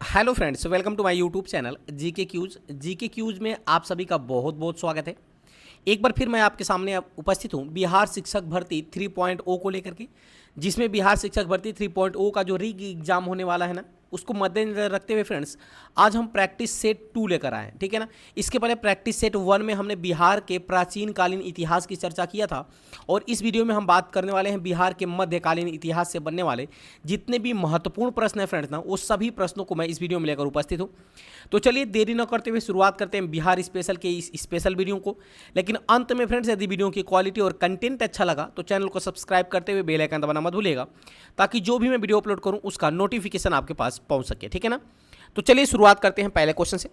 Hello friends, welcome to my YouTube channel GK quiz में आप सभी का बहुत बहुत स्वागत है। एक बार फिर मैं आपके सामने अब उपस्थित हूँ बिहार शिक्षक भर्ती 3.0 को लेकर के, जिसमें बिहार शिक्षक भर्ती 3.0 का जो री एग्जाम होने वाला है ना, उसको मद्देनजर रखते हुए फ्रेंड्स आज हम प्रैक्टिस सेट 2 लेकर आए हैं। ठीक है ना। इसके पहले प्रैक्टिस सेट 1 में हमने बिहार के प्राचीन कालीन इतिहास की चर्चा किया था, और इस वीडियो में हम बात करने वाले हैं बिहार के मध्यकालीन इतिहास से बनने वाले जितने भी महत्वपूर्ण प्रश्न हैं फ्रेंड्स ना, वो सभी प्रश्नों को मैं इस वीडियो में लेकर उपस्थित हूँ। तो चलिए देरी न करते हुए शुरुआत करते हैं बिहार स्पेशल के इस स्पेशल वीडियो को। लेकिन अंत में फ्रेंड्स यदि वीडियो की क्वालिटी और कंटेंट अच्छा लगा तो चैनल को सब्सक्राइब करते हुए बेल आइकन दबाना मत भूलिएगा, ताकि जो भी मैं वीडियो अपलोड करूँ उसका नोटिफिकेशन आपके पास पहुँच सके। ठीक है ना। तो चलिए शुरुआत करते हैं पहले क्वेश्चन से।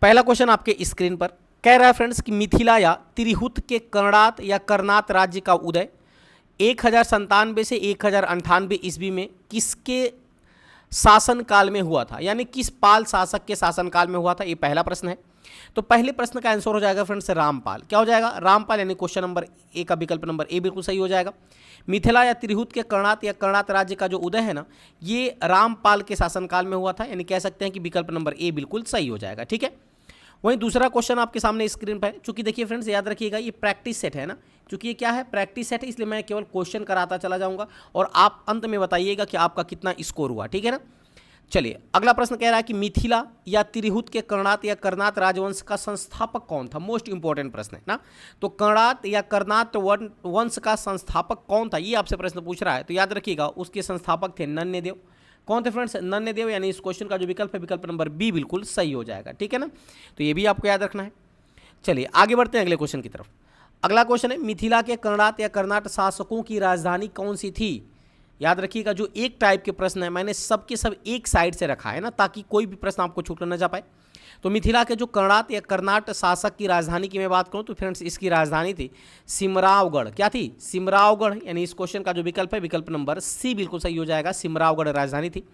पहला क्वेश्चन आपके स्क्रीन पर कह रहा है फ्रेंड्स कि मिथिला या तिरहुत के कर्णात या कर्नात राज्य का उदय 1097 से 1098 ईस्वी में किसके शासन काल में हुआ था, यानी किस पाल शासक के शासन काल में हुआ था, ये पहला प्रश्न है। तो पहले प्रश्न का आंसर हो जाएगा फ्रेंड्स रामपाल। क्या हो जाएगा? रामपाल, यानी क्वेश्चन नंबर ए का विकल्प नंबर ए बिल्कुल सही हो जाएगा। मिथिला या तिरहुत के कर्णात या कर्णात राज्य का जो उदय है ना, ये रामपाल के शासनकाल में हुआ था, यानी कह सकते हैं कि विकल्प नंबर ए बिल्कुल सही हो जाएगा। ठीक है। वहीं दूसरा क्वेश्चन आपके सामने स्क्रीन पर है। चूंकि देखिए फ्रेंड्स याद रखिएगा ये प्रैक्टिस सेट है ना, चूंकि ये क्या है, प्रैक्टिस सेट है, इसलिए मैं केवल क्वेश्चन कराता चला जाऊंगा और आप अंत में बताइएगा कि आपका कितना स्कोर हुआ। ठीक है ना। चलिए अगला प्रश्न कह रहा है कि मिथिला या तिरहुत के कर्णात या कर्नात राजवंश का संस्थापक कौन था। मोस्ट इंपॉर्टेंट प्रश्न है ना। तो कर्णात या कर्नात वंश का संस्थापक कौन था, ये आपसे प्रश्न पूछ रहा है। तो याद रखिएगा उसके संस्थापक थे नन्यदेव। कौन थे फ्रेंड्स? नन्यदेव, यानी इस क्वेश्चन का जो विकल्प है विकल्प नंबर बी बिल्कुल सही हो जाएगा। ठीक है ना। तो ये भी आपको याद रखना है। चलिए आगे बढ़ते हैं अगले क्वेश्चन की तरफ। अगला क्वेश्चन है मिथिला के कर्णात या कर्नाट शासकों की राजधानी कौन सी थी। याद रखिएगा जो एक टाइप के प्रश्न है मैंने सबके सब एक साइड से रखा है ना, ताकि कोई भी प्रश्न आपको छूट न जा पाए। तो मिथिला के जो कर्णाट या कर्नाट शासक की राजधानी की मैं बात करूं तो फ्रेंड्स इसकी राजधानी थी सिमरावगढ़। क्या थी? सिमरावगढ़, यानी इस क्वेश्चन का जो विकल्प है विकल्प नंबर सी बिल्कुल सही हो जाएगा। सिमरावगढ़ राजधानी थी।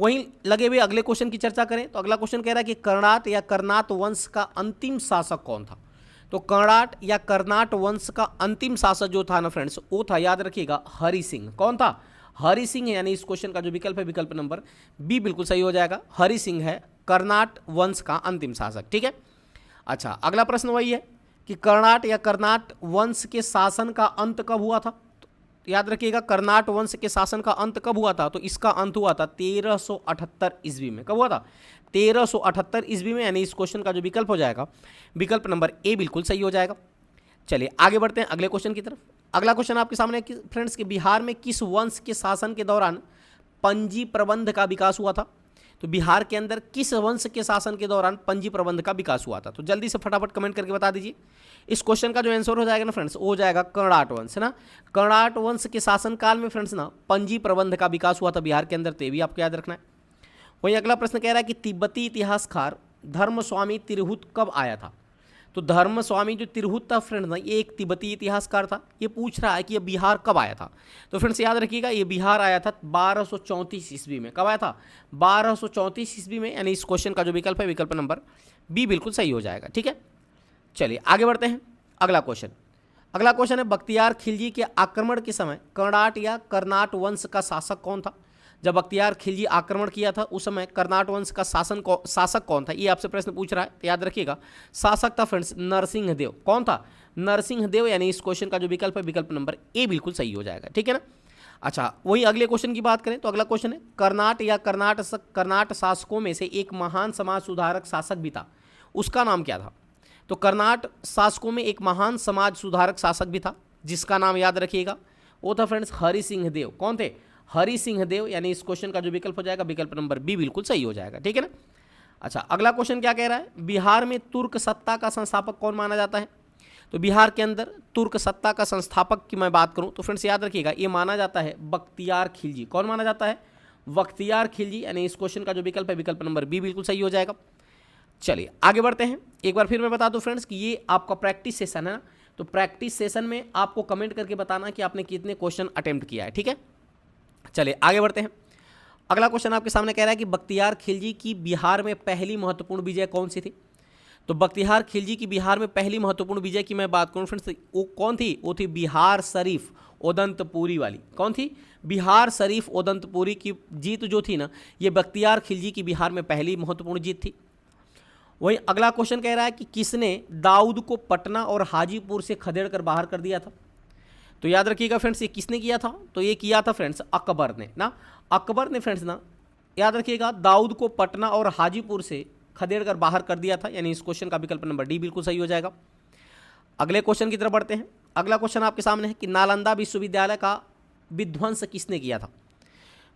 वहीं लगे हुए अगले क्वेश्चन की चर्चा करें तो अगला क्वेश्चन कह रहा है कि कर्णाट या कर्नाट वंश का अंतिम शासक कौन था। तो कर्णाट या कर्नाट वंश का अंतिम शासक जो था ना फ्रेंड्स, वो था, याद रखिएगा, हरि सिंह। कौन था? हरि सिंह, यानी इस क्वेश्चन का जो विकल्प है विकल्प नंबर बी बिल्कुल सही हो जाएगा। हरि सिंह है कर्नाट वंश का अंतिम शासक। ठीक है। अच्छा अगला प्रश्न वही है कि कर्णाट या कर्नाट वंश के शासन का अंत कब हुआ था। तो याद रखिएगा कर्नाट वंश के शासन का अंत कब हुआ था। तो इसका अंत हुआ था 1378 ईस्वी में। कब हुआ था? 1378 ईस्वी में, यानी इस क्वेश्चन का जो विकल्प हो जाएगा विकल्प नंबर ए बिल्कुल सही हो जाएगा। चलिए आगे बढ़ते हैं अगले क्वेश्चन की तरफ। अगला क्वेश्चन आपके सामने है फ्रेंड्स कि बिहार में किस वंश के शासन के दौरान पंजी प्रबंध का विकास हुआ था। तो बिहार के अंदर किस वंश के शासन के दौरान पंजी प्रबंध का विकास हुआ था। तो जल्दी से फटाफट कमेंट करके बता दीजिए। इस क्वेश्चन का जो आंसर हो जाएगा ना फ्रेंड्स, वो हो जाएगा कर्णाट वंश, है ना। कर्णाट वंश के शासन काल में फ्रेंड्स ना पंजी प्रबंध का विकास हुआ था बिहार के अंदर, तो ये भी आपको याद रखना है। वहीं अगला प्रश्न कह रहा है कि तिब्बती इतिहासकार धर्मस्वामी तिरहुत कब आया था। तो धर्मस्वामी जो तिरहुत था फ्रेंड्स ना, ये एक तिब्बती इतिहासकार था। ये पूछ रहा है कि ये बिहार कब आया था। तो फ्रेंड्स याद रखिएगा ये बिहार आया था 1234 ईस्वी में। कब आया था? 1234 ईस्वी में, यानी इस क्वेश्चन का जो विकल्प है विकल्प नंबर बी बिल्कुल सही हो जाएगा। ठीक है। चलिए आगे बढ़ते हैं अगला क्वेश्चन। अगला क्वेश्चन है बख्तियार खिलजी के आक्रमण के समय कर्णाट या कर्नाट वंश का शासक कौन था। जब बख्तियार खिलजी आक्रमण किया था उस समय कर्नाट वंश का शासक कौन था, ये आपसे प्रश्न पूछ रहा है। तो याद रखिएगा शासक था फ्रेंड्स नरसिंह देव। कौन था? नरसिंह देव, यानी इस क्वेश्चन का जो विकल्प है विकल्प नंबर ए बिल्कुल सही हो जाएगा। ठीक है ना। अच्छा वही अगले क्वेश्चन की बात करें तो अगला क्वेश्चन है कर्नाट या कर्नाट शासकों में से एक महान समाज सुधारक शासक भी था, उसका नाम क्या था। तो कर्नाट शासकों में एक महान समाज सुधारक शासक भी था, जिसका नाम याद रखिएगा वो था फ्रेंड्स हरि सिंह देव। कौन थे? हरि सिंह देव, यानी इस क्वेश्चन का जो विकल्प हो जाएगा विकल्प नंबर बी बिल्कुल सही हो जाएगा। ठीक है ना। अच्छा अगला क्वेश्चन क्या कह रहा है, बिहार में तुर्क सत्ता का संस्थापक कौन माना जाता है। तो बिहार के अंदर तुर्क सत्ता का संस्थापक की मैं बात करूं तो फ्रेंड्स याद रखिएगा ये माना जाता है बख्तियार खिलजी। कौन माना जाता है? बख्तियार खिलजी, यानी इस क्वेश्चन का जो विकल्प है विकल्प नंबर बी बिल्कुल सही हो जाएगा। चलिए आगे बढ़ते हैं। एक बार फिर मैं बता दूं फ्रेंड्स कि ये आपका प्रैक्टिस सेशन है ना, तो प्रैक्टिस सेशन में आपको कमेंट करके बताना कि आपने कितने क्वेश्चन अटेम्प्ट किया है। ठीक है। चलिए आगे बढ़ते हैं। अगला क्वेश्चन आपके सामने कह रहा है कि बख्तियार खिलजी की बिहार में पहली महत्वपूर्ण विजय कौन सी थी। तो बख्तियार खिलजी की बिहार में पहली महत्वपूर्ण विजय की मैं बात करूं फ्रेंड्स, वो कौन थी? वो थी बिहार शरीफ उदंतपुरी वाली। कौन थी? बिहार शरीफ उदंतपुरी की जीत जो थी ना, ये बख्तियार खिलजी की बिहार में पहली महत्वपूर्ण जीत थी। वहीं अगला क्वेश्चन कह रहा है कि किसने दाऊद को पटना और हाजीपुर से खदेड़ कर बाहर कर दिया था? तो याद रखिएगा फ्रेंड्स, ये किसने किया था? तो ये किया था फ्रेंड्स अकबर ने ना। अकबर ने फ्रेंड्स ना, याद रखिएगा, दाऊद को पटना और हाजीपुर से खदेड़ कर बाहर कर दिया था। यानी इस क्वेश्चन का विकल्प नंबर डी बिल्कुल सही हो जाएगा। अगले क्वेश्चन की तरफ बढ़ते हैं। अगला क्वेश्चन आपके सामने है कि नालंदा विश्वविद्यालय का विध्वंस किसने किया था?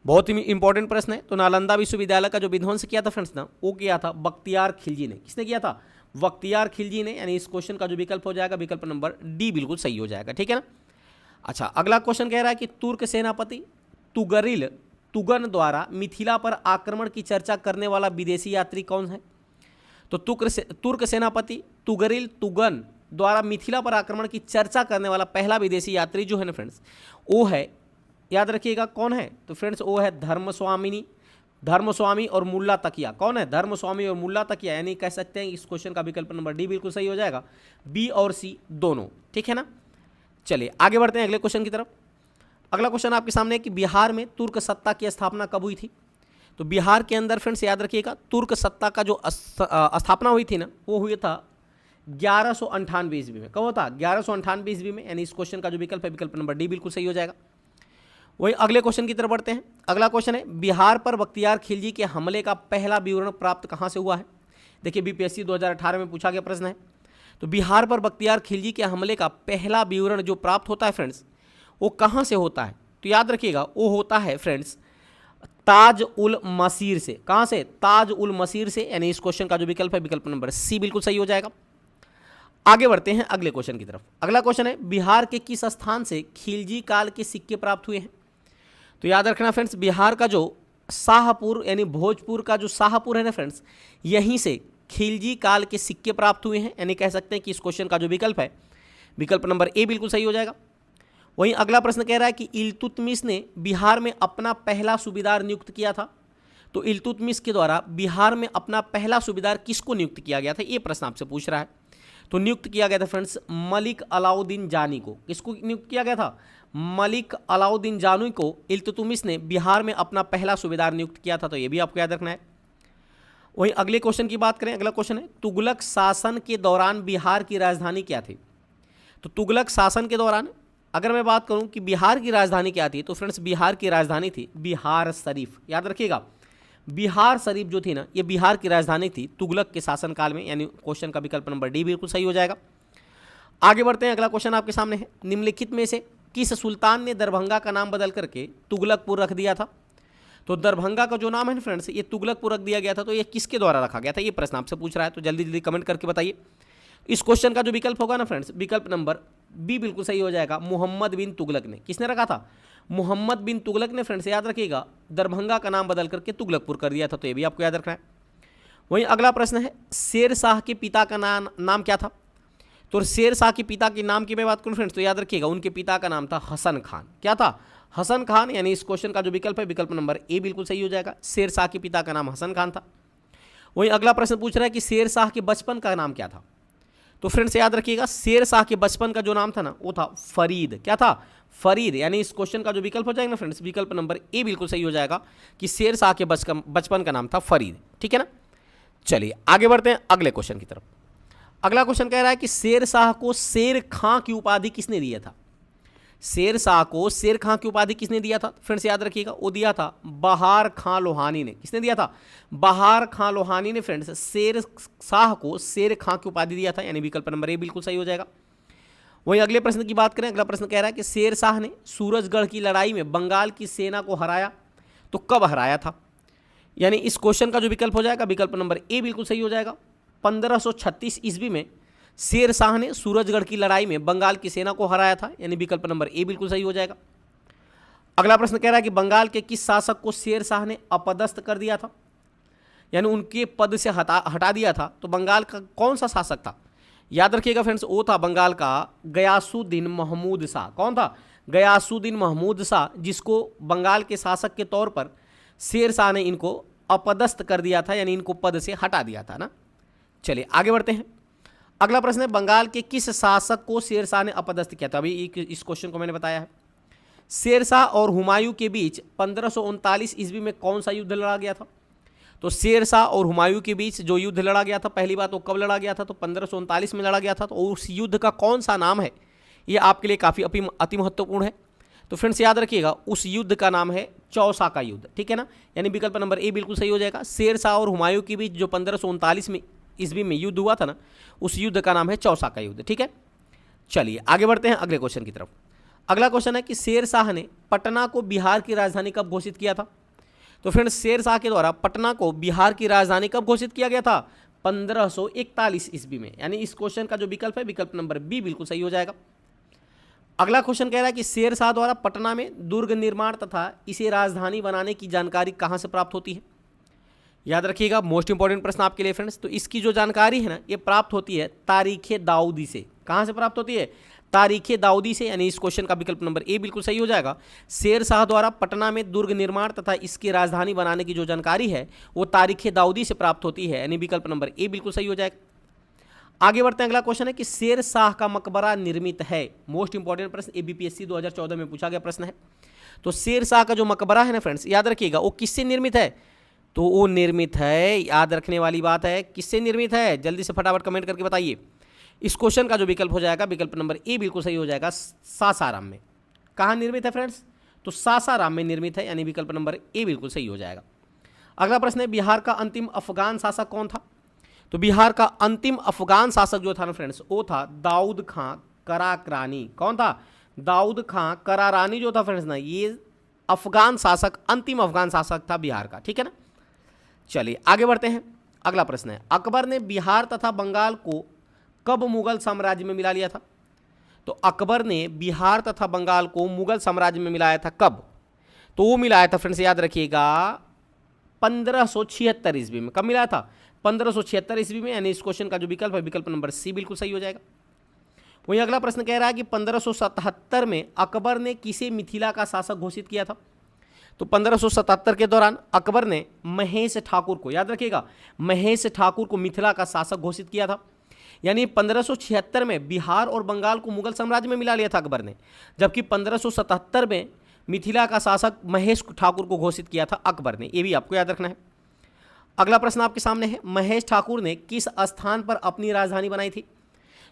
बहुत ही इंपॉर्टेंट प्रश्न है। तो नालंदा विश्वविद्यालय का जो विध्वंस किया था फ्रेंड्स ना, वो किया था बख्तियार खिलजी ने। किसने किया था? बख्तियार खिलजी ने। यानी इस क्वेश्चन का जो विकल्प हो जाएगा, विकल्प नंबर डी बिल्कुल सही हो जाएगा। ठीक है ना। अच्छा, अगला क्वेश्चन कह रहा है कि तुर्क सेनापति तुगरिल तुगन द्वारा मिथिला पर आक्रमण की चर्चा करने वाला विदेशी यात्री कौन है? तो तुर्क सेनापति तुगरिल तुगन द्वारा मिथिला पर आक्रमण की चर्चा करने वाला पहला विदेशी यात्री जो है ना फ्रेंड्स, वो है, याद रखिएगा कौन है? तो फ्रेंड्स वो है धर्मस्वामी और मुल्ला तकिया। कौन है? धर्मस्वामी और मुल्ला तकिया। यानी कह सकते हैं इस क्वेश्चन का विकल्प नंबर डी बिल्कुल सही हो जाएगा। बी और सी दोनों। ठीक है ना। चलिए आगे बढ़ते हैं अगले क्वेश्चन की तरफ। अगला क्वेश्चन आपके सामने है कि बिहार में तुर्क सत्ता की स्थापना कब हुई थी? तो बिहार के अंदर फ्रेंड्स याद रखिएगा, तुर्क सत्ता का जो स्थापना हुई थी ना, वो हुई था 1198 ईस्वी में। कब होता? 1198 ईस्वी में। यानी इस क्वेश्चन का जो विकल्प है, विकल्प नंबर डी बिल्कुल सही हो जाएगा। वही अगले क्वेश्चन की तरफ बढ़ते हैं। अगला क्वेश्चन है बिहार पर बख्तियार खिलजी के हमले का पहला विवरण प्राप्त कहाँ से हुआ है? देखिए बीपीएससी 2018 में पूछा गया प्रश्न है। तो बिहार पर बख्तियार खिलजी के हमले का पहला विवरण जो प्राप्त होता है फ्रेंड्स, वो कहाँ से होता है? तो याद रखिएगा वो होता है फ्रेंड्स ताज उल मसीर से। कहाँ से? ताज उल मसीर से। यानी इस क्वेश्चन का जो विकल्प है, विकल्प नंबर सी बिल्कुल सही हो जाएगा। आगे बढ़ते हैं अगले क्वेश्चन की तरफ। अगला क्वेश्चन है बिहार के किस स्थान से खिलजी काल के सिक्के प्राप्त हुए हैं? तो याद रखना फ्रेंड्स, बिहार का जो शाहपुर यानी भोजपुर का जो शाहपुर है ना फ्रेंड्स, यहीं से खिलजी काल के सिक्के प्राप्त हुए हैं। यानी कह सकते हैं कि इस क्वेश्चन का जो विकल्प है, विकल्प नंबर ए बिल्कुल सही हो जाएगा। वहीं अगला प्रश्न कह रहा है कि इल्तुतमिश ने बिहार में अपना पहला सूबेदार नियुक्त किया था। तो इल्तुतमिश के द्वारा बिहार में अपना पहला सूबेदार किसको नियुक्त किया गया था, ये प्रश्न आपसे पूछ रहा है। तो नियुक्त किया गया था फ्रेंड्स मलिक अलाउद्दीन जानी को। किसको नियुक्त किया गया था? मलिक अलाउद्दीन जानी को इल्तुतमिश ने बिहार में अपना पहला सूबेदार नियुक्त किया था। तो ये भी आपको याद रखना है। वहीं अगले क्वेश्चन की बात करें। अगला क्वेश्चन है तुगलक शासन के दौरान बिहार की राजधानी क्या थी? तो तुगलक शासन के दौरान अगर मैं बात करूं कि बिहार की राजधानी क्या थी, तो फ्रेंड्स बिहार की राजधानी थी बिहार शरीफ। याद रखिएगा, बिहार शरीफ जो थी ना, ये बिहार की राजधानी थी तुगलक के शासनकाल में। यानी क्वेश्चन का विकल्प नंबर डी बिल्कुल सही हो जाएगा। आगे बढ़ते हैं। अगला क्वेश्चन आपके सामने है निम्नलिखित में से किस सुल्तान ने दरभंगा का नाम बदल करके तुगलकपुर रख दिया था? तो दरभंगा का जो नाम है ना फ्रेंड्स, ये तुगलकपुर रख दिया गया था। तो ये किसके द्वारा रखा गया था, ये प्रश्न आपसे पूछ रहा है। तो जल्दी जल्दी कमेंट करके बताइए। इस क्वेश्चन का जो विकल्प होगा ना फ्रेंड्स, विकल्प नंबर बी बिल्कुल सही हो जाएगा। मोहम्मद बिन तुगलक ने। किसने रखा था? मोहम्मद बिन तुगलक ने फ्रेंड्स, याद रखिएगा, दरभंगा का नाम बदल करके तुगलकपुर कर दिया था। तो ये भी आपको याद रखना है। वहीं अगला प्रश्न है शेर शाह के पिता का नाम क्या था? तो शेर शाह के पिता के नाम की मैं बात करूं फ्रेंड्स, तो याद रखिएगा उनके पिता का नाम था हसन खान। क्या था? हसन खान। यानी इस क्वेश्चन का जो विकल्प है, विकल्प नंबर ए बिल्कुल सही हो जाएगा। शेर शाह के पिता का नाम हसन खान था। वहीं अगला प्रश्न पूछ रहा है कि शेर शाह के बचपन का नाम क्या था? तो फ्रेंड्स याद रखिएगा शेर शाह के बचपन का जो नाम था ना, वो था फरीद। क्या था? फरीद। यानी इस क्वेश्चन का जो विकल्प हो जाएगा ना फ्रेंड्स, विकल्प नंबर ए बिल्कुल सही हो जाएगा कि शेर शाह के बचपन का नाम था फरीद। ठीक है ना। चलिए आगे बढ़ते हैं अगले क्वेश्चन की तरफ। अगला क्वेश्चन कह रहा है कि शेर शाह को शेर खां की उपाधि किसने दिया था? शेर शाह को शेर खां की उपाधि किसने दिया था? फ्रेंड्स याद रखिएगा, वो दिया था बहार खां लोहानी ने। किसने दिया था? बहार खां लोहानी ने फ्रेंड्स शेर शाह को शेर खां की उपाधि दिया था। यानी विकल्प नंबर ए बिल्कुल सही हो जाएगा। वहीं अगले प्रश्न की बात करें। अगला प्रश्न कह रहा है कि शेर शाह ने सूरजगढ़ की लड़ाई में बंगाल की सेना को हराया, तो कब हराया था? यानी इस क्वेश्चन का जो विकल्प हो जाएगा, विकल्प नंबर ए बिल्कुल सही हो जाएगा। 1536 ईस्वी में शेर शाह ने सूरजगढ़ की लड़ाई में बंगाल की सेना को हराया था। यानी विकल्प नंबर ए बिल्कुल सही हो जाएगा। अगला प्रश्न कह रहा है कि बंगाल के किस शासक को शेर शाह ने अपदस्थ कर दिया था, यानी उनके पद से हटा दिया था? तो बंगाल का कौन सा शासक था? याद रखिएगा फ्रेंड्स, वो था बंगाल का गयासुद्दीन महमूद शाह। कौन था? गयासुद्दीन महमूद शाह, जिसको बंगाल के शासक के तौर पर शेर शाह ने इनको अपदस्थ कर दिया था, यानी इनको पद से हटा दिया था ना। चलिए आगे बढ़ते हैं। अगला प्रश्न है, बंगाल के किस शासक को शेरशाह ने अपदस्थ किया था? अभी इस क्वेश्चन को मैंने बताया है। शेरशाह और हुमायूं के बीच 1539 ईस्वी में कौन सा युद्ध लड़ा गया था? तो शेरशाह और हुमायूं के बीच जो युद्ध लड़ा गया था, पहली बात वो कब लड़ा गया था? तो 1539 में लड़ा गया था। तो उस युद्ध का कौन सा नाम है, ये आपके लिए काफ़ी अति महत्वपूर्ण है। तो फ्रेंड्स याद रखिएगा, उस युद्ध का नाम है चौसा का युद्ध, ठीक है ना। यानी विकल्प नंबर ए बिल्कुल सही हो जाएगा। शेरशाह और हुमायूं के बीच जो 1539 में ईस्वी में युद्ध हुआ था ना, उस युद्ध का नाम है चौसा का युद्ध, ठीक है। चलिए आगे बढ़ते हैं अगले क्वेश्चन की तरफ। अगला क्वेश्चन है कि शेरशाह ने पटना को बिहार की राजधानी कब घोषित किया था? तो फ्रेंड्स शेरशाह के द्वारा पटना को बिहार की राजधानी कब घोषित किया गया था? 1541 ईस्वी में। यानी इस क्वेश्चन का जो विकल्प है, विकल्प नंबर बी बिल्कुल सही हो जाएगा। अगला क्वेश्चन कह रहा है कि शेरशाह द्वारा पटना में दुर्ग निर्माण तथा इसे राजधानी बनाने की जानकारी कहाँ से प्राप्त होती है? याद रखिएगा, मोस्ट इंपॉर्टेंट प्रश्न आपके लिए फ्रेंड्स। तो इसकी जो जानकारी है ना, ये प्राप्त होती है तारीखे दाऊदी से। कहाँ से प्राप्त होती है? तारीखे दाऊदी से। यानी इस क्वेश्चन का विकल्प नंबर ए बिल्कुल सही हो जाएगा। शेरशाह द्वारा पटना में दुर्ग निर्माण तथा इसकी राजधानी बनाने की जो जानकारी है वो तारीखे दाऊदी से प्राप्त होती है। यानी विकल्प नंबर ए बिल्कुल सही हो जाएगा। आगे बढ़ते हैं। अगला क्वेश्चन है कि शेरशाह का मकबरा निर्मित है। मोस्ट इंपॉर्टेंट प्रश्न, एबीपीएससी 2014 में पूछा गया प्रश्न है। तो शेरशाह का जो मकबरा है ना फ्रेंड्स, याद रखिएगा, वो किससे निर्मित है? तो वो निर्मित है, याद रखने वाली बात है, किससे निर्मित है? जल्दी से फटाफट कमेंट करके बताइए। इस क्वेश्चन का जो विकल्प हो जाएगा, विकल्प नंबर ए बिल्कुल सही हो जाएगा, सासाराम में। कहाँ निर्मित है फ्रेंड्स? तो सासाराम में निर्मित है। यानी विकल्प नंबर ए बिल्कुल सही हो जाएगा। अगला प्रश्न है, बिहार का अंतिम अफगान शासक कौन था? तो बिहार का अंतिम अफगान शासक जो था ना फ्रेंड्स, वो था दाऊद खां करारानी। कौन था? दाऊद खां करारानी जो था फ्रेंड्स ना, ये अफगान शासक, अंतिम अफगान शासक था बिहार का, ठीक है ना। चलिए आगे बढ़ते हैं। अगला प्रश्न है, अकबर ने बिहार तथा बंगाल को कब मुगल साम्राज्य में मिला लिया था? तो अकबर ने बिहार तथा बंगाल को मुगल साम्राज्य में मिलाया था कब? तो वो मिलाया था फ्रेंड्स, याद रखिएगा, 1576 ईस्वी में। कब मिलाया था? 1576 ईस्वी में। यानी इस क्वेश्चन का जो विकल्प है, विकल्प नंबर सी बिल्कुल सही हो जाएगा। वहीं अगला प्रश्न कह रहा है कि 1577 में अकबर ने किसे मिथिला का शासक घोषित किया था? तो 1577 के दौरान अकबर ने महेश ठाकुर को, याद रखिएगा, महेश ठाकुर को मिथिला का शासक घोषित किया था। यानी 1576 में बिहार और बंगाल को मुगल साम्राज्य में मिला लिया था अकबर ने, जबकि 1577 में मिथिला का शासक महेश ठाकुर को घोषित किया था अकबर ने। ये भी आपको याद रखना है। अगला प्रश्न आपके सामने है, महेश ठाकुर ने किस स्थान पर अपनी राजधानी बनाई थी?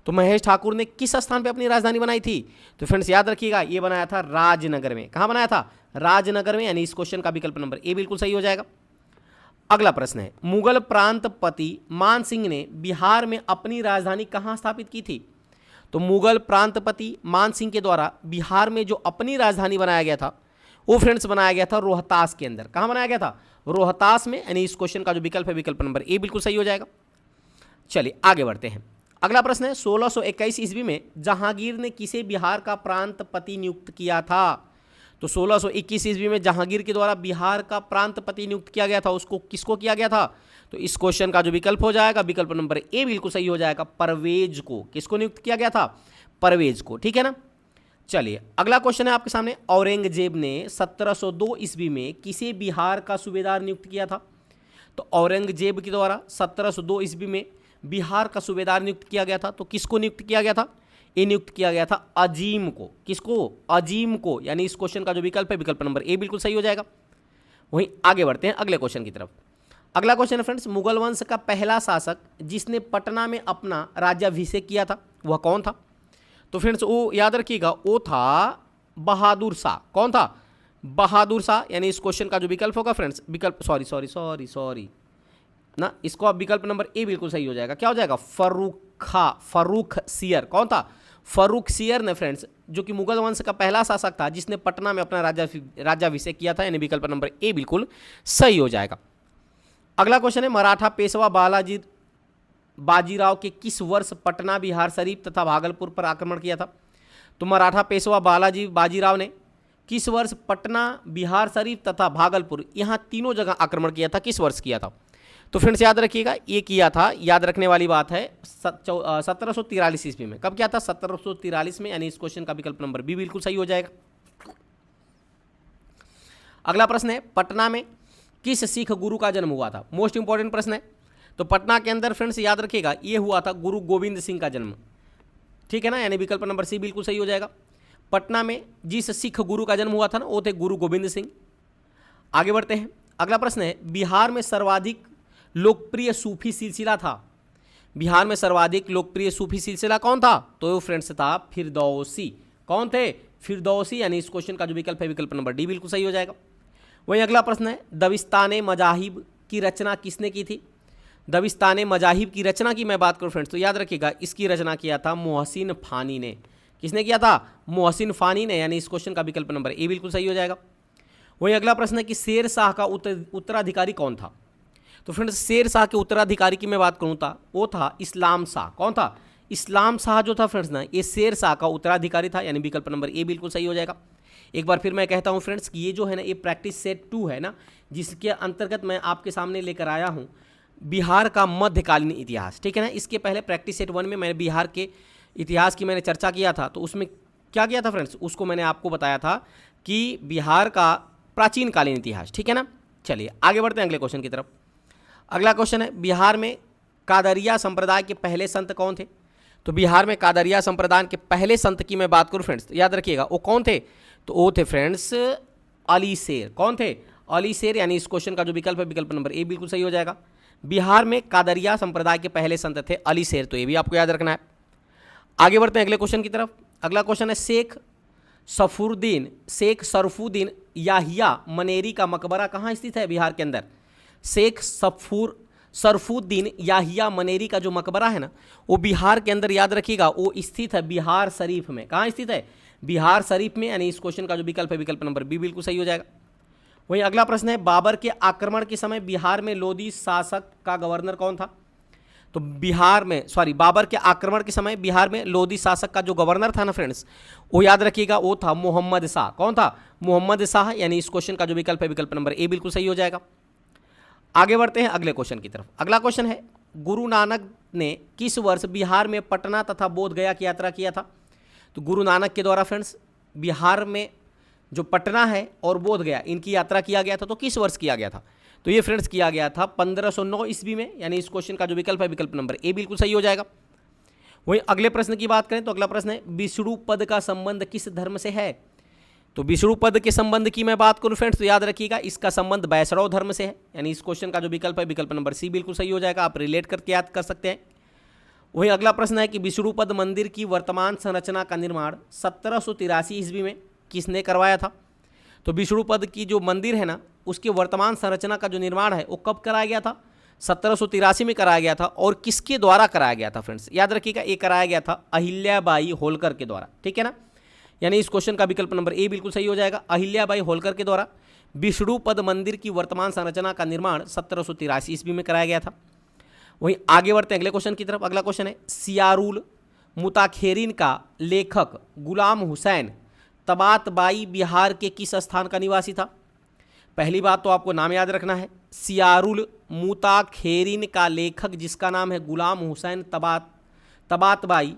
तो महेश ठाकुर ने किस स्थान पर अपनी राजधानी बनाई थी? तो फ्रेंड्स याद रखिएगा, ये बनाया था राजनगर में। कहाँ बनाया था? राजनगर में। यानी इस क्वेश्चन का विकल्प नंबर ए बिल्कुल सही हो जाएगा। अगला प्रश्न है, मुगल प्रांतपति मान सिंह ने बिहार में अपनी राजधानी कहाँ स्थापित की थी? तो मुगल प्रांतपति मान सिंह के द्वारा बिहार में जो अपनी राजधानी बनाया गया था, वो फ्रेंड्स बनाया गया था रोहतास के अंदर। कहाँ बनाया गया था? रोहतास में। यानी इस क्वेश्चन का जो विकल्प है, विकल्प नंबर ए बिल्कुल सही हो जाएगा। चलिए आगे बढ़ते हैं। अगला प्रश्न है, 1621 ईस्वी में जहांगीर ने किसे बिहार का प्रांतपति नियुक्त किया था? तो 1621 ईस्वी में जहांगीर के द्वारा बिहार का प्रांतपति नियुक्त किया गया था। उसको किसको किया गया था? तो इस क्वेश्चन का जो विकल्प हो जाएगा, विकल्प नंबर ए बिल्कुल सही हो जाएगा, परवेज को। किसको नियुक्त किया गया था? परवेज को, ठीक है ना। चलिए अगला क्वेश्चन है आपके सामने, औरंगजेब ने 1702 ईस्वी में किसे बिहार का सूबेदार नियुक्त किया था? तो औरंगजेब के द्वारा 1702 ईस्वी में बिहार का सूबेदार नियुक्त किया गया था। तो किसको नियुक्त किया गया था? ये नियुक्त किया गया था अजीम को। किसको? अजीम को। यानी इस क्वेश्चन का जो विकल्प है, विकल्प नंबर ए बिल्कुल सही हो जाएगा। वहीं आगे बढ़ते हैं अगले क्वेश्चन की तरफ। अगला क्वेश्चन है फ्रेंड्स, मुगल वंश का पहला शासक जिसने पटना में अपना राज्याभिषेक किया था, वह कौन था? तो फ्रेंड्स वो याद रखिएगा, वो था बहादुर शाह। कौन था? बहादुर शाह। यानी इस क्वेश्चन का जो विकल्प होगा फ्रेंड्स, विकल्प सॉरी ना, इसको अब विकल्प नंबर ए बिल्कुल सही हो जाएगा। क्या हो जाएगा? फर्रुख सियर। कौन था? फर्रुख सियर ने फ्रेंड्स, जो कि मुगल वंश का पहला शासक था, जिसने पटना में अपना राज्याभिषेक किया था। यानी विकल्प नंबर ए बिल्कुल सही हो जाएगा। अगला क्वेश्चन है, मराठा पेशवा बाजीराव के किस वर्ष पटना, बिहार शरीफ तथा भागलपुर पर आक्रमण किया था? तो मराठा पेशवा बाजीराव ने किस वर्ष पटना, बिहार शरीफ तथा भागलपुर, यहाँ तीनों जगह आक्रमण किया था? किस वर्ष किया था? तो फ्रेंड्स याद रखिएगा, ये किया था, याद रखने वाली बात है, 1743 ईस्वी में। कब किया था? 1743 में। यानी इस क्वेश्चन का विकल्प नंबर बी बिल्कुल सही हो जाएगा। अगला प्रश्न है, पटना में किस सिख गुरु का जन्म हुआ था? मोस्ट इंपॉर्टेंट प्रश्न है। तो पटना के अंदर फ्रेंड्स याद रखिएगा ये हुआ था गुरु गोविंद सिंह का जन्म, ठीक है ना, यानी विकल्प नंबर सी बिल्कुल सही हो जाएगा। पटना में जिस सिख गुरु का जन्म हुआ था ना वो थे गुरु गोविंद सिंह। आगे बढ़ते हैं, अगला प्रश्न है बिहार में सर्वाधिक लोकप्रिय सूफी सिलसिला था। बिहार में सर्वाधिक लोकप्रिय सूफी सिलसिला कौन था? तो वो फ्रेंड्स था फिरदौसी। कौन थे? फिरदौसी, यानी इस क्वेश्चन का जो विकल्प है विकल्प नंबर डी बिल्कुल सही हो जाएगा। वहीं अगला प्रश्न है दबिस्तान मजाहिब की रचना किसने की थी? दबिस्तान मजाहिब की रचना की मैं बात करूं फ्रेंड्स तो याद रखिएगा इसकी रचना किया था मोहसिन फानी ने। किसने किया था? मोहसिन फानी ने, यानी इस क्वेश्चन का विकल्प नंबर ए बिल्कुल सही हो जाएगा। वहीं अगला प्रश्न है कि शेर शाह का उत्तराधिकारी कौन था? तो फ्रेंड्स शेर शाह के उत्तराधिकारी की मैं बात करूं था वो था इस्लाम शाह। कौन था? इस्लाम शाह जो था फ्रेंड्स ना ये शेर शाह का उत्तराधिकारी था, यानी विकल्प नंबर ए बिल्कुल सही हो जाएगा। एक बार फिर मैं कहता हूं फ्रेंड्स कि ये जो है ना ये प्रैक्टिस सेट 2 है ना, जिसके अंतर्गत मैं आपके सामने लेकर आया हूं बिहार का मध्यकालीन इतिहास, ठीक है ना। इसके पहले प्रैक्टिस सेट 1 में मैंने बिहार के इतिहास की मैंने चर्चा किया था, तो उसमें क्या किया था फ्रेंड्स, उसको मैंने आपको बताया था कि बिहार का प्राचीन कालीन इतिहास, ठीक है ना। चलिए आगे बढ़ते हैं अगले क्वेश्चन की तरफ। अगला क्वेश्चन है बिहार में कादरिया संप्रदाय के पहले संत कौन थे? तो बिहार में कादरिया संप्रदाय के पहले संत की मैं बात करूं फ्रेंड्स तो याद रखिएगा वो कौन थे? तो वो थे फ्रेंड्स अली शेर। कौन थे? अली शेर, यानी इस क्वेश्चन का जो विकल्प है विकल्प नंबर ए बिल्कुल सही हो जाएगा। बिहार में कादरिया संप्रदाय के पहले संत थे अली शेर, तो ये भी आपको याद रखना है। आगे बढ़ते हैं अगले क्वेश्चन की तरफ। अगला क्वेश्चन है शेख सरफुद्दीन याहिया मनेरी का मकबरा कहाँ स्थित है बिहार के अंदर? शेख सरफुद्दीन याहिया मनेरी का जो मकबरा है ना वो बिहार के अंदर याद रखिएगा वो स्थित है बिहार शरीफ में। कहाँ स्थित है? बिहार शरीफ में, यानी इस क्वेश्चन का जो विकल्प है विकल्प नंबर बी बिल्कुल सही हो जाएगा। वहीं अगला प्रश्न है बाबर के आक्रमण के समय बिहार में लोधी शासक का गवर्नर कौन था? तो बाबर के आक्रमण के समय बिहार में लोधी शासक का जो गवर्नर था ना फ्रेंड्स वो याद रखिएगा वो था मोहम्मद शाह। कौन था? मोहम्मद शाह, यानी इस क्वेश्चन का जो विकल्प है विकल्प नंबर ए बिल्कुल सही हो जाएगा। आगे बढ़ते हैं अगले क्वेश्चन की तरफ। अगला क्वेश्चन है गुरु नानक ने किस वर्ष बिहार में पटना तथा बोधगया की यात्रा किया था? तो गुरु नानक के द्वारा फ्रेंड्स बिहार में जो पटना है और बोधगया इनकी यात्रा किया गया था, तो किस वर्ष किया गया था? तो ये फ्रेंड्स किया गया था 1509 ईस्वी में, यानी इस क्वेश्चन का जो विकल्प है विकल्प नंबर ए बिल्कुल सही हो जाएगा। वहीं अगले प्रश्न की बात करें तो अगला प्रश्न है विष्णु पद का संबंध किस धर्म से है? तो विष्णु पद के संबंध की मैं बात करूं फ्रेंड्स तो याद रखिएगा इसका संबंध वैष्णव धर्म से है, यानी इस क्वेश्चन का जो विकल्प है विकल्प नंबर सी बिल्कुल सही हो जाएगा। आप रिलेट करके याद कर सकते हैं। वहीं अगला प्रश्न है कि विष्णु पद मंदिर की वर्तमान संरचना का निर्माण 1783 ईस्वी में किसने करवाया था? तो विष्णु पद की जो मंदिर है ना उसके वर्तमान संरचना का जो निर्माण है वो कब कराया गया था? 1783 में कराया गया था। और किसके द्वारा कराया गया था फ्रेंड्स? याद रखिएगा ये कराया गया था अहिल्याबाई होलकर के द्वारा, ठीक है ना, यानी इस क्वेश्चन का विकल्प नंबर ए बिल्कुल सही हो जाएगा। अहिल्याबाई होलकर के द्वारा विष्णु पद मंदिर की वर्तमान संरचना का निर्माण 1783 ईस्वी में कराया गया था। वहीं आगे बढ़ते हैं अगले क्वेश्चन की तरफ। अगला क्वेश्चन है सियारुल मुताखेरीन का लेखक गुलाम हुसैन तबातबाई बिहार के किस स्थान का निवासी था? पहली बात तो आपको नाम याद रखना है, सियारुल मुताखेरीन का लेखक जिसका नाम है गुलाम हुसैन तबातबाई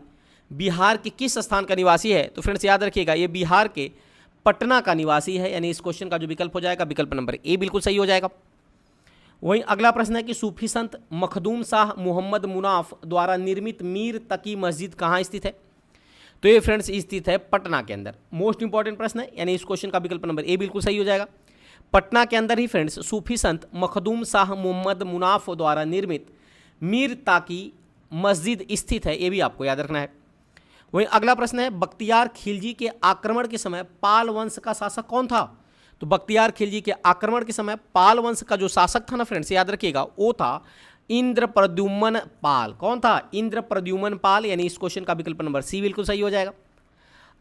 बिहार के किस स्थान का निवासी है? तो फ्रेंड्स याद रखिएगा ये बिहार के पटना का निवासी है, यानी इस क्वेश्चन का जो विकल्प हो जाएगा विकल्प नंबर ए बिल्कुल सही हो जाएगा। वहीं अगला प्रश्न है कि सूफी संत मखदूम शाह मोहम्मद मुनाफ द्वारा निर्मित मीर तकी मस्जिद कहाँ स्थित है? तो ये फ्रेंड्स स्थित है पटना के अंदर। मोस्ट इंपॉर्टेंट प्रश्न है, यानी इस क्वेश्चन का विकल्प नंबर ए बिल्कुल सही हो जाएगा। पटना के अंदर ही फ्रेंड्स सूफी संत मखदूम शाह मोहम्मद मुनाफ द्वारा निर्मित मीर ताकी मस्जिद स्थित है, ये भी आपको याद रखना है। वहीं अगला प्रश्न है बख्तियार खिलजी के आक्रमण के समय पाल वंश का शासक कौन था? तो बख्तियार खिलजी के आक्रमण के समय पाल वंश का जो शासक था ना फ्रेंड्स याद रखिएगा वो था इंद्रप्रद्युम्न पाल। कौन था? इंद्रप्रद्युम्न पाल, यानी इस क्वेश्चन का विकल्प नंबर सी बिल्कुल सही हो जाएगा।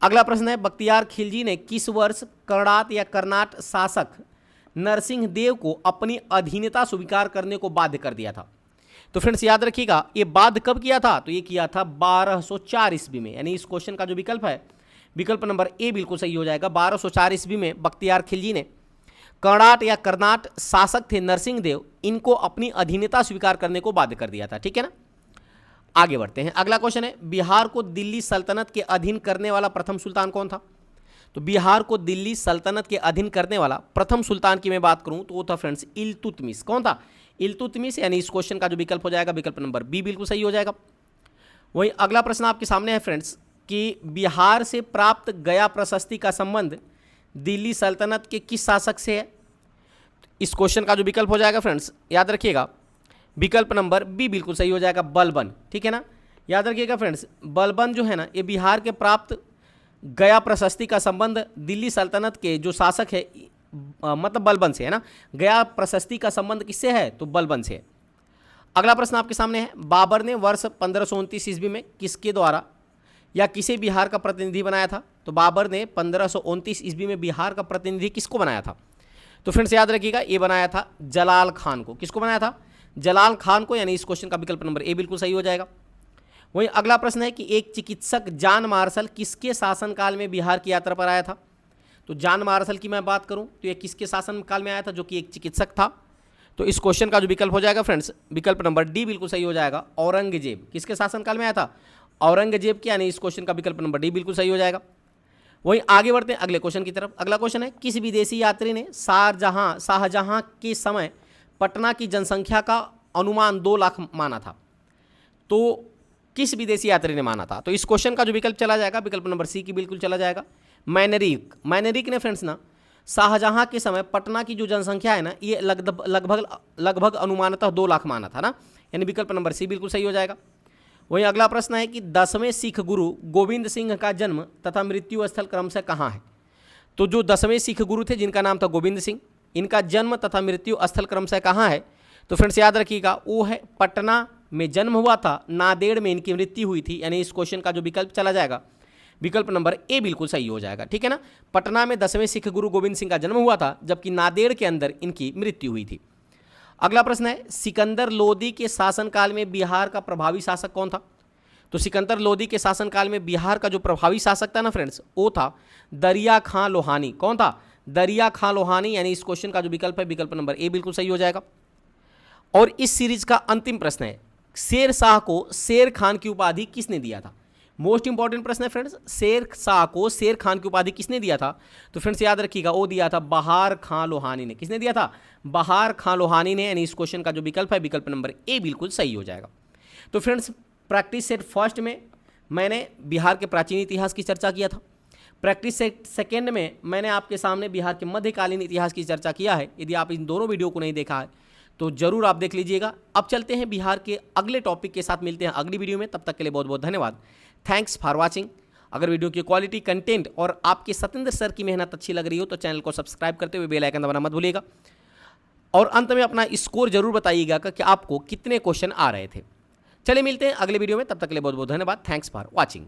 अगला प्रश्न है बख्तियार खिलजी ने किस वर्ष कर्नाट शासक नरसिंह देव को अपनी अधीनता स्वीकार करने को बाध्य कर दिया था? तो फ्रेंड्स याद रखिएगा ये बाध्य कब किया था? तो ये किया था 1204 ईस्वी में, यानी इस क्वेश्चन का जो विकल्प है विकल्प नंबर ए बिल्कुल सही हो जाएगा। 1204 ईस्वी में बख्तियार खिलजी ने कर्नाट शासक थे नरसिंह देव, इनको अपनी अधीनता स्वीकार करने को बाध्य कर दिया था, ठीक है ना। आगे बढ़ते हैं। अगला क्वेश्चन है बिहार को दिल्ली सल्तनत के अधीन करने वाला प्रथम सुल्तान कौन था? तो बिहार को दिल्ली सल्तनत के अधीन करने वाला प्रथम सुल्तान की मैं बात करूं तो वो था फ्रेंड्स इल्तुतमिश। कौन था? इल्तुतमिश। यानी इस क्वेश्चन का जो विकल्प हो जाएगा विकल्प नंबर बी बिल्कुल सही हो जाएगा। वहीं अगला प्रश्न आपके सामने है फ्रेंड्स कि बिहार से प्राप्त गया प्रशस्ति का संबंध दिल्ली सल्तनत के किस शासक से है? इस क्वेश्चन का जो विकल्प हो जाएगा फ्रेंड्स याद रखिएगा विकल्प नंबर बी बिल्कुल सही हो जाएगा, बलबन। ठीक है ना, याद रखिएगा फ्रेंड्स, बलबन जो है ना ये बिहार के प्राप्त गया प्रशस्ति का संबंध दिल्ली सल्तनत के जो शासक है मतलब बलबन से है ना। गया प्रशस्ति का संबंध किससे है? तो बलबन से है। अगला प्रश्न आपके सामने है, बाबर ने वर्ष 1529 ईस्वी में किसके द्वारा या किसे बिहार का प्रतिनिधि बनाया था? तो बाबर ने 1529 ईस्वी में बिहार का प्रतिनिधि किसको बनाया था? तो फ्रेंड्स याद रखिएगा ये बनाया था जलाल खान को। किसको बनाया था? जलाल खान को। यानी इस क्वेश्चन का विकल्प नंबर ए बिल्कुल सही हो जाएगा। वहीं अगला प्रश्न है कि एक चिकित्सक जॉन मार्शल किसके शासनकाल में बिहार की यात्रा पर आया था? तो जॉन मार्शल की मैं बात करूं तो ये किसके शासनकाल में आया था? जो कि एक चिकित्सक था। तो इस क्वेश्चन का जो विकल्प हो जाएगा फ्रेंड्स विकल्प नंबर डी बिल्कुल सही हो जाएगा, औरंगजेब। किसके शासनकाल में आया था? औरंगजेब के। यानी इस क्वेश्चन का विकल्प नंबर डी बिल्कुल सही हो जाएगा। वहीं आगे बढ़ते हैं अगले क्वेश्चन की तरफ। अगला क्वेश्चन है, किस विदेशी यात्री ने शाहजहां के समय पटना की जनसंख्या का अनुमान 2 लाख माना था? तो किस विदेशी यात्री ने माना था? तो इस क्वेश्चन का जो विकल्प चला जाएगा विकल्प नंबर सी की बिल्कुल चला जाएगा, मैनरिक। मैनरिक ने फ्रेंड्स ना शाहजहां के समय पटना की जो जनसंख्या है ना ये लगभग अनुमानतः 2 लाख माना था ना। यानी विकल्प नंबर सी बिल्कुल सही हो जाएगा। वहीं अगला प्रश्न है कि 10वें सिख गुरु गोविंद सिंह का जन्म तथा मृत्यु स्थल क्रमशः कहाँ है? तो जो 10वें सिख गुरु थे जिनका नाम था गोविंद सिंह, इनका जन्म तथा मृत्यु स्थल क्रमशः कहाँ है? तो फ्रेंड्स याद रखिएगा वो है पटना में जन्म हुआ था, नांदेड़ में इनकी मृत्यु हुई थी। यानी इस क्वेश्चन का जो विकल्प चला जाएगा विकल्प नंबर ए बिल्कुल सही हो जाएगा। ठीक है ना, पटना में 10वें सिख गुरु गोविंद सिंह का जन्म हुआ था जबकि नांदेड़ के अंदर इनकी मृत्यु हुई थी। अगला प्रश्न है, सिकंदर लोदी के शासनकाल में बिहार का प्रभावी शासक कौन था? तो सिकंदर लोदी के शासनकाल में बिहार का जो प्रभावी शासक था ना फ्रेंड्स वो था दरिया खां लोहानी। कौन था? दरिया खां लोहानी। यानी इस क्वेश्चन का जो विकल्प है विकल्प नंबर ए बिल्कुल सही हो जाएगा। और इस सीरीज का अंतिम प्रश्न है, शेर शाह को शेर खान की उपाधि किसने दिया था? मोस्ट इंपॉर्टेंट प्रश्न है फ्रेंड्स, शेर शाह को शेर खान की उपाधि किसने दिया था? तो फ्रेंड्स याद रखिएगा वो दिया था बहार खां लोहानी ने। किसने दिया था? बहार खां लोहानी ने। यानी इस क्वेश्चन का जो विकल्प है विकल्प नंबर ए बिल्कुल सही हो जाएगा। तो फ्रेंड्स प्रैक्टिस सेट फर्स्ट में मैंने बिहार के प्राचीन इतिहास की चर्चा किया था। प्रैक्टिस सेट सेकेंड में मैंने आपके सामने बिहार के मध्यकालीन इतिहास की चर्चा किया है। यदि आप इन दोनों वीडियो को नहीं देखा है तो जरूर आप देख लीजिएगा। अब चलते हैं बिहार के अगले टॉपिक के साथ, मिलते हैं अगली वीडियो में। तब तक के लिए बहुत बहुत धन्यवाद। Thanks for watching. अगर वीडियो की क्वालिटी, कंटेंट और आपके सत्येंद्र सर की मेहनत अच्छी लग रही हो तो चैनल को सब्सक्राइब करते हुए बेल आइकन दबाना मत भूलिएगा। और अंत में अपना स्कोर जरूर बताइएगा कि आपको कितने क्वेश्चन आ रहे थे। चलिए मिलते हैं अगले वीडियो में, तब तक के लिए बहुत बहुत धन्यवाद। Thanks for watching.